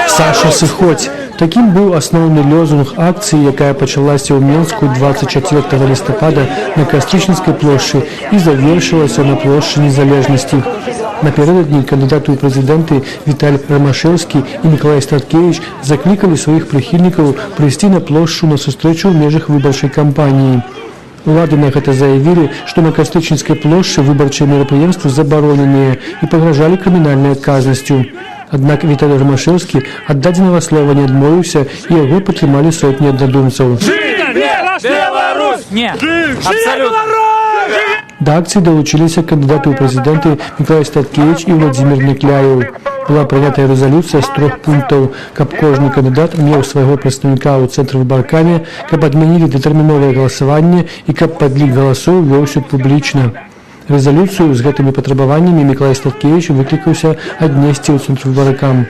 Саша, сыходзь. Такім быў асноўны лозунг акцыі, якая пачалася ў Менску 24 лістапада на Кастрычніцкай плошчы і завершылася на плошчы Незалежнасці. Напярэдадні кандыдаты ў прэзідэнты Віталь Рамашэўскі і Мікалай Статкевіч заклікалі сваіх прыхільнікаў прыйсці на плошчу на сустрэчу ў межах выбарчай кампаніі. Улады на гэта заявілі, што на Кастрычніцкай плошчы выбарчыя мерапрыемствы забароненыя і пагражалі крымінальнай адказнасцю. Аднак Віталь Рамашэўскі ад дадзенага слова не адмовіўся і яго падтрымалі сотні аднадумцаў. Да акцыі далучыліся кандыдаты ў прэзідэнты Мікалай Статкевіч і Владзімір Някляеў. Была прынятая рэзалюцыя з 3 пунктаў, каб кожны кандыдат меў свайго прадстаўніка ў цэнтрвыбаркаме, каб адмянілі дэтэрміновае галасаванне і каб падлік галасоў вёўся публічна. Рэзалюцыю з гэтымі патрабаваннямі Мікалай Статкевіч выклікаўся аднесці ў цэнтрвыбаркам.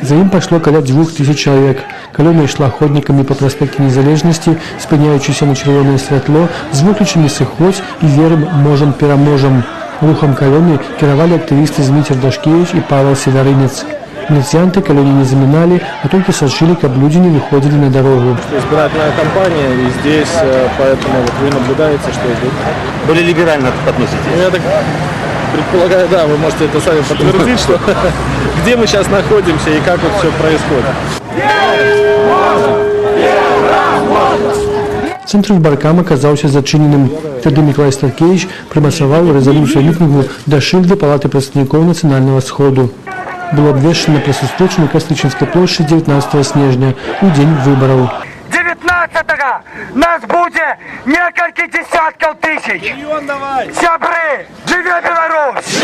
За ім пайшло каля 2000 чалавек. Калёна ішла ходнікамі па праспекце Незалежнасці, спыняючыся на чырвонае святло з выключамі «Сыходзь» і «Верым, можам, пераможам». Рухам калёны кіравалі актывісты Зміцер Дашкевіч і Павел Северынец. Иницианты колонии не заминали, а только сошили, как люди не выходили на дорогу. Избирательная кампания, и здесь, поэтому вот вы наблюдаете, что более либерально относитесь. Я так предполагаю, да, вы можете это сами подтвердить, что где мы сейчас находимся и как вот все происходит. Центр выбаркам оказался зачиненным. Тогда Миколай Статкевич примасовал резолюцию митингу до шильды Палаты представников Национального сходу. Было обвешено про сустрэчу на Кастрычніцкай площади 19 снежня, у день выборов. 19-го нас будет несколько десятков тысяч. Сябры, живе Беларусь!